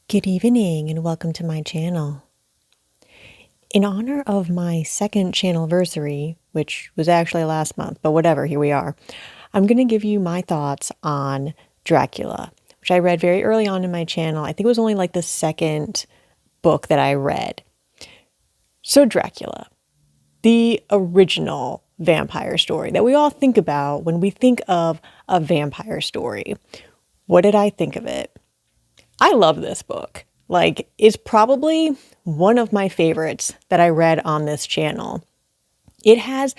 Good evening and welcome to my channel. In honor of my second channelversary, which was actually last month, but whatever, here we are, I'm going to give you my thoughts on Dracula, which I read very early on in my channel. I think it was only like the second book that I read. So Dracula, the original vampire story that we all think about when we think of a vampire story. What did I think of it? I love this book. Like, it's probably one of my favorites that I read on this channel. It has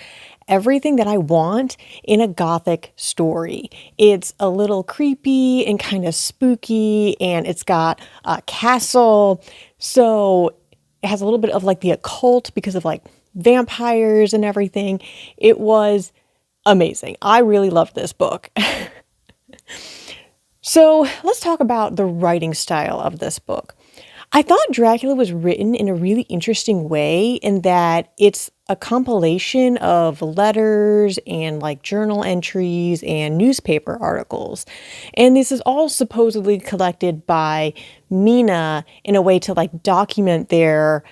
everything that I want in a gothic story. It's a little creepy and kind of spooky, and it's got a castle. So it has a little bit of like the occult because of like vampires and everything. It was amazing. I really loved this book. So let's talk about the writing style of this book. I thought Dracula was written in a really interesting way in that it's a compilation of letters and like journal entries and newspaper articles. And this is all supposedly collected by Mina in a way to like document their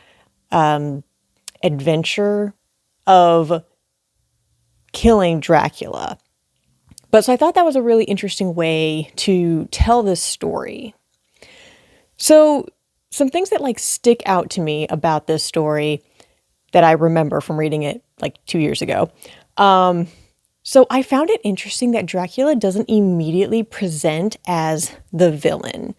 adventure of killing Dracula. But so I thought that was a really interesting way to tell this story. So some things that like stick out to me about this story that I remember from reading it like 2 years ago. So I found it interesting that Dracula doesn't immediately present as the villain.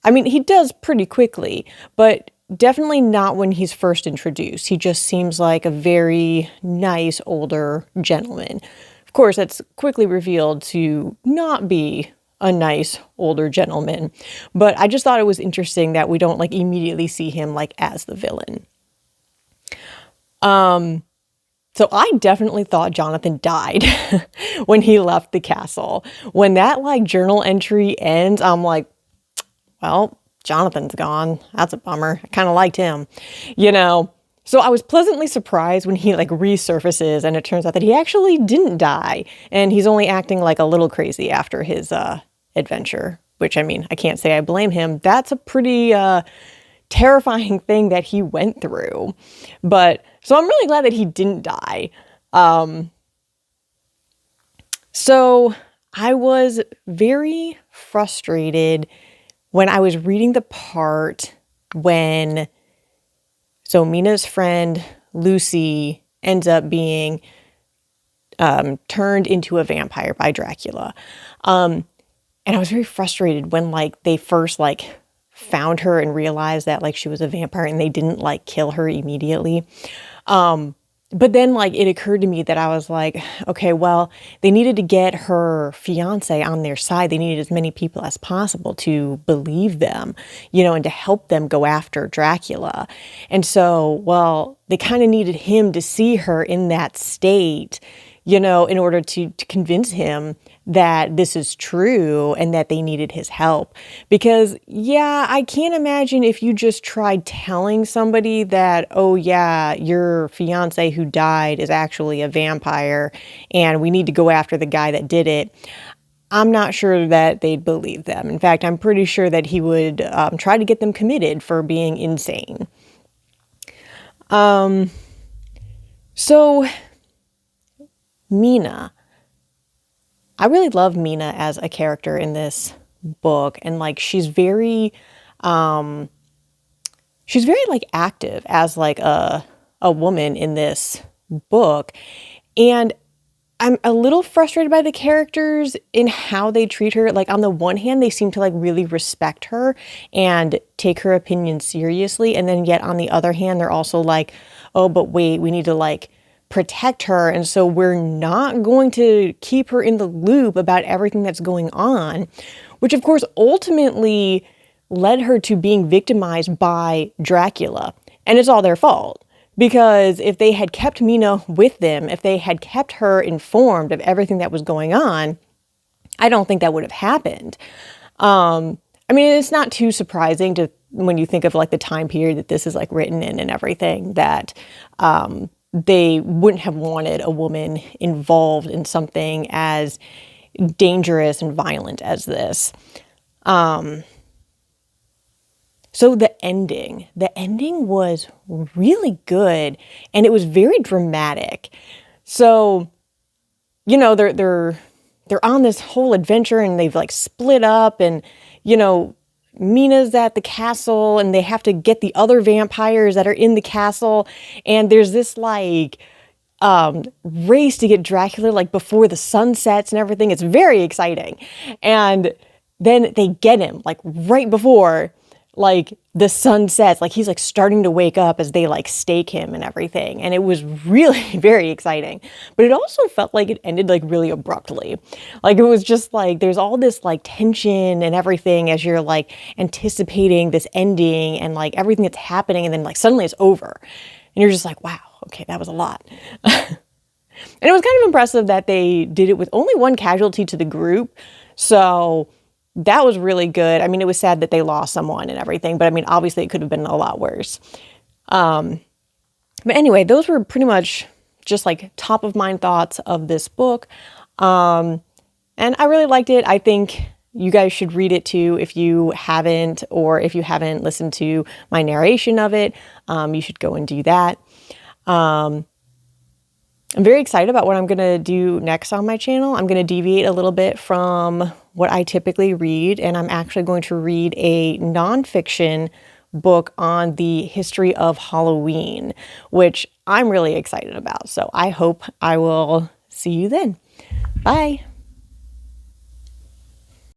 I mean, he does pretty quickly, but definitely not when he's first introduced. He just seems like a very nice older gentleman. Of course, that's quickly revealed to not be a nice older gentleman, but I just thought it was interesting that we don't like immediately see him like as the villain. So I definitely thought Jonathan died when he left the castle. When that like journal entry ends, I'm like, well, Jonathan's gone. That's a bummer. I kind of liked him, you know. So I was pleasantly surprised when he like resurfaces and it turns out that he actually didn't die and he's only acting like a little crazy after his adventure, which I mean, I can't say I blame him. That's a pretty terrifying thing that he went through. But so I'm really glad that he didn't die. So I was very frustrated when I was reading the part when Mina's friend Lucy ends up being turned into a vampire by Dracula. And I was very frustrated when like they first like found her and realized that like she was a vampire and they didn't like kill her immediately. But then like it occurred to me that I was like, okay, well, they needed to get her fiance on their side. They needed as many people as possible to believe them, you know, and to help them go after Dracula. And so, well, they kind of needed him to see her in that state, you know, in order to convince him that this is true and that they needed his help. Because, yeah, I can't imagine if you just tried telling somebody that, oh, yeah, your fiance who died is actually a vampire and we need to go after the guy that did it. I'm not sure that they'd believe them. In fact, I'm pretty sure that he would try to get them committed for being insane. So Mina. I really love Mina as a character in this book, and like she's very like active as like a woman in this book. And I'm a little frustrated by the characters in how they treat her. Like on the one hand, they seem to like really respect her and take her opinion seriously. And then yet on the other hand, they're also like, oh, but wait, we need to like protect her. And so we're not going to keep her in the loop about everything that's going on, which of course ultimately led her to being victimized by Dracula. And it's all their fault. Because if they had kept Mina with them, if they had kept her informed of everything that was going on, I don't think that would have happened. I mean, it's not too surprising to when you think of like the time period that this is like written in and everything, that they wouldn't have wanted a woman involved in something as dangerous and violent as this. So the ending was really good, and it was very dramatic. So, they're on this whole adventure, and they've like split up, and Mina's at the castle, and they have to get the other vampires that are in the castle, and there's this like race to get Dracula like before the sun sets and everything. It's very exciting. And then they get him like right before like the sun sets, like he's like starting to wake up as they like stake him and everything. And it was really very exciting, but it also felt like it ended like really abruptly. Like it was just like there's all this like tension and everything as you're like anticipating this ending and like everything that's happening, and then like suddenly it's over and you're just like, wow, okay, that was a lot. And it was kind of impressive that they did it with only one casualty to the group. So that was really good. I mean, it was sad that they lost someone and everything, but I mean, obviously it could have been a lot worse. But anyway, those were pretty much just like top of mind thoughts of this book. And I really liked it. I think you guys should read it too if you haven't, or if you haven't listened to my narration of it, you should go and do that. I'm very excited about what I'm going to do next on my channel. I'm going to deviate a little bit from what I typically read, and I'm actually going to read a nonfiction book on the history of Halloween, which I'm really excited about. So I hope I will see you then. Bye.